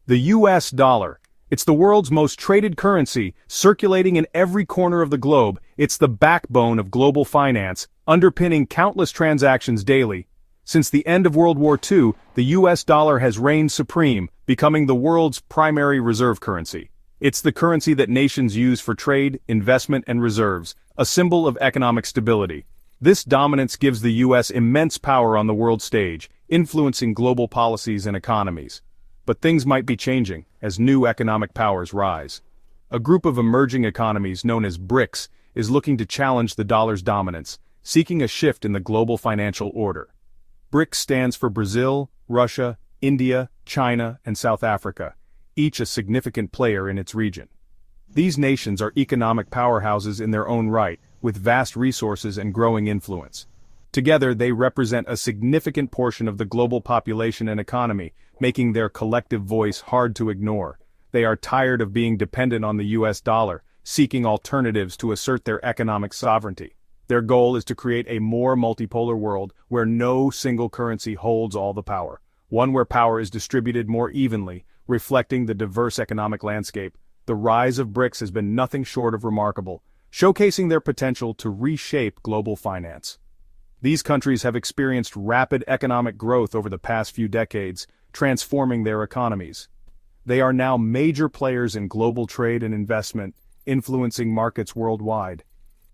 The US dollar. It's the world's most traded currency, circulating in every corner of the globe. It's the backbone of global finance, underpinning countless transactions daily. Since the end of World War II, the US dollar has reigned supreme, becoming the world's primary reserve currency. It's the currency that nations use for trade, investment, and reserves, a symbol of economic stability. This dominance gives the US immense power on the world stage, influencing global policies and economies. But things might be changing as new economic powers rise. A group of emerging economies known as BRICS is looking to challenge the dollar's dominance, seeking a shift in the global financial order. BRICS stands for Brazil, Russia, India, China, and South Africa, each a significant player in its region. These nations are economic powerhouses in their own right, with vast resources and growing influence. Together, they represent a significant portion of the global population and economy, making their collective voice hard to ignore. They are tired of being dependent on the US dollar, seeking alternatives to assert their economic sovereignty. Their goal is to create a more multipolar world where no single currency holds all the power, one where power is distributed more evenly, reflecting the diverse economic landscape. The rise of BRICS has been nothing short of remarkable, showcasing their potential to reshape global finance. These countries have experienced rapid economic growth over the past few decades, transforming their economies. They are now major players in global trade and investment, influencing markets worldwide.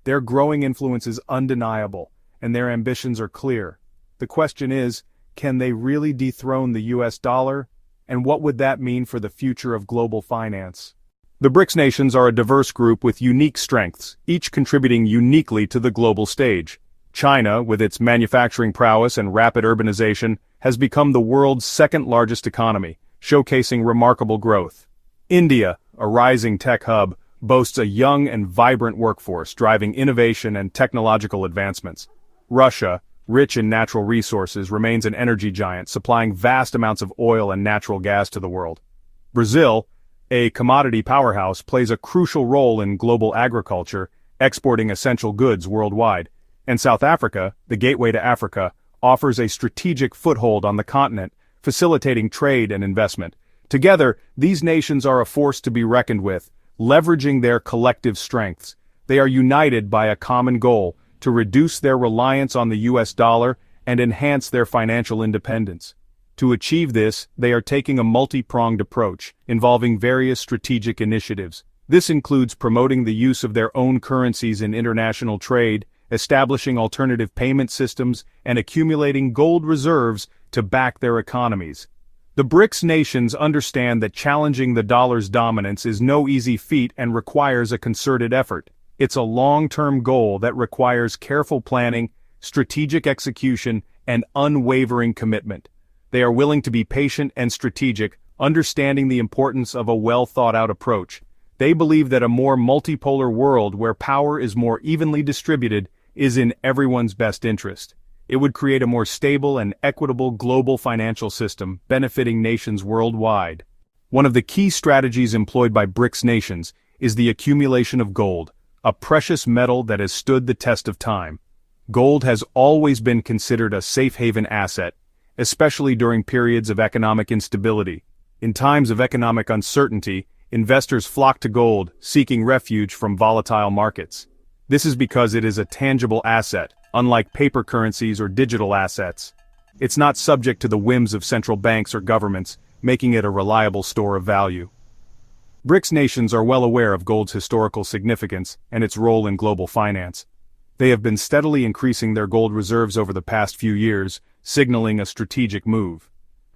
Their growing influence is undeniable, and their ambitions are clear. The question is, can they really dethrone the US dollar? And what would that mean for the future of global finance? The BRICS nations are a diverse group with unique strengths, each contributing uniquely to the global stage. China, with its manufacturing prowess and rapid urbanization, has become the world's second-largest economy, showcasing remarkable growth. India, a rising tech hub, boasts a young and vibrant workforce driving innovation and technological advancements. Russia, rich in natural resources, remains an energy giant, supplying vast amounts of oil and natural gas to the world. Brazil, a commodity powerhouse, plays a crucial role in global agriculture, exporting essential goods worldwide. And South Africa, the gateway to Africa, offers a strategic foothold on the continent, facilitating trade and investment. Together, these nations are a force to be reckoned with, leveraging their collective strengths. They are united by a common goal: to reduce their reliance on the US dollar and enhance their financial independence. To achieve this, they are taking a multi-pronged approach, involving various strategic initiatives. This includes promoting the use of their own currencies in international trade, establishing alternative payment systems, and accumulating gold reserves to back their economies. The BRICS nations understand that challenging the dollar's dominance is no easy feat and requires a concerted effort. It's a long-term goal that requires careful planning, strategic execution, and unwavering commitment. They are willing to be patient and strategic, understanding the importance of a well-thought-out approach. They believe that a more multipolar world where power is more evenly distributed is in everyone's best interest. It would create a more stable and equitable global financial system, benefiting nations worldwide. One of the key strategies employed by BRICS nations is the accumulation of gold, a precious metal that has stood the test of time. Gold has always been considered a safe haven asset, especially during periods of economic instability. In times of economic uncertainty, investors flock to gold, seeking refuge from volatile markets. This is because it is a tangible asset, unlike paper currencies or digital assets. It's not subject to the whims of central banks or governments, making it a reliable store of value. BRICS nations are well aware of gold's historical significance and its role in global finance. They have been steadily increasing their gold reserves over the past few years, signaling a strategic move.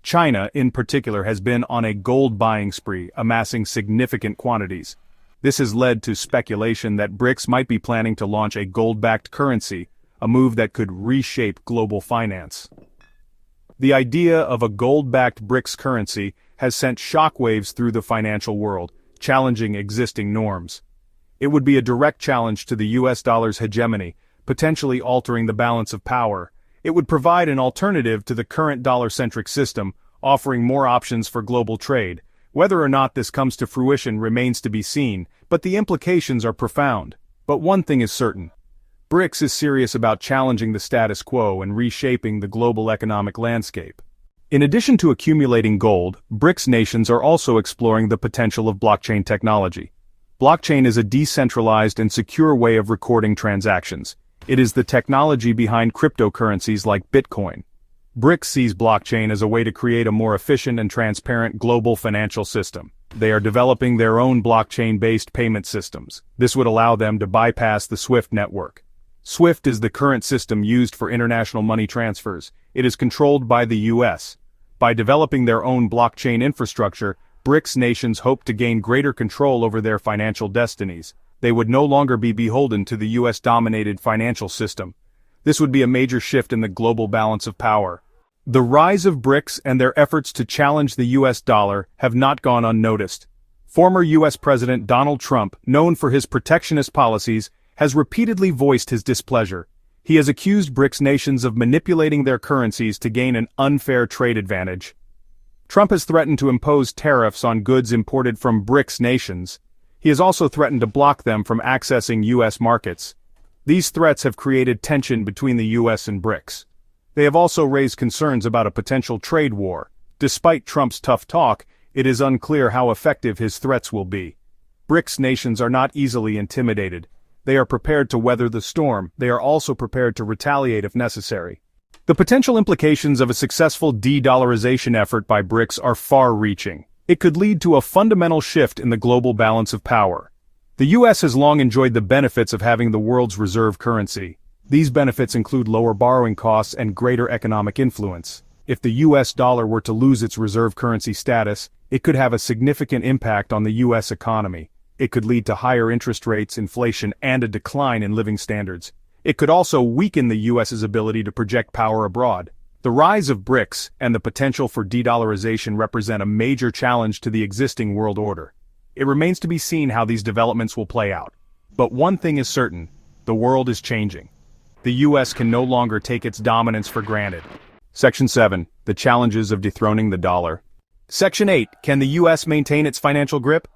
China, in particular, has been on a gold buying spree, amassing significant quantities. This has led to speculation that BRICS might be planning to launch a gold-backed currency, a move that could reshape global finance. The idea of a gold-backed BRICS currency has sent shockwaves through the financial world, challenging existing norms. It would be a direct challenge to the US dollar's hegemony, potentially altering the balance of power. It would provide an alternative to the current dollar-centric system, offering more options for global trade. Whether or not this comes to fruition remains to be seen, but the implications are profound. But one thing is certain. BRICS is serious about challenging the status quo and reshaping the global economic landscape. In addition to accumulating gold, BRICS nations are also exploring the potential of blockchain technology. Blockchain is a decentralized and secure way of recording transactions. It is the technology behind cryptocurrencies like Bitcoin. BRICS sees blockchain as a way to create a more efficient and transparent global financial system. They are developing their own blockchain-based payment systems. This would allow them to bypass the SWIFT network. SWIFT is the current system used for international money transfers. It is controlled by the U.S. By developing their own blockchain infrastructure, BRICS nations hope to gain greater control over their financial destinies. They would no longer be beholden to the U.S.-dominated financial system. This would be a major shift in the global balance of power. The rise of BRICS and their efforts to challenge the U.S. dollar have not gone unnoticed. Former U.S. President Donald Trump, known for his protectionist policies, has repeatedly voiced his displeasure. He has accused BRICS nations of manipulating their currencies to gain an unfair trade advantage. Trump has threatened to impose tariffs on goods imported from BRICS nations. He has also threatened to block them from accessing U.S. markets. These threats have created tension between the U.S. and BRICS. They have also raised concerns about a potential trade war. Despite Trump's tough talk, it is unclear how effective his threats will be. BRICS nations are not easily intimidated. They are prepared to weather the storm. They are also prepared to retaliate if necessary. The potential implications of a successful de-dollarization effort by BRICS are far-reaching. It could lead to a fundamental shift in the global balance of power. The U.S. has long enjoyed the benefits of having the world's reserve currency. These benefits include lower borrowing costs and greater economic influence. If the U.S. dollar were to lose its reserve currency status, it could have a significant impact on the U.S. economy. It could lead to higher interest rates, inflation, and a decline in living standards. It could also weaken the U.S.'s ability to project power abroad. The rise of BRICS and the potential for de-dollarization represent a major challenge to the existing world order. It remains to be seen how these developments will play out. But one thing is certain: the world is changing. The U.S. can no longer take its dominance for granted. Section 7. The challenges of dethroning the dollar. Section 8. Can the U.S. maintain its financial grip?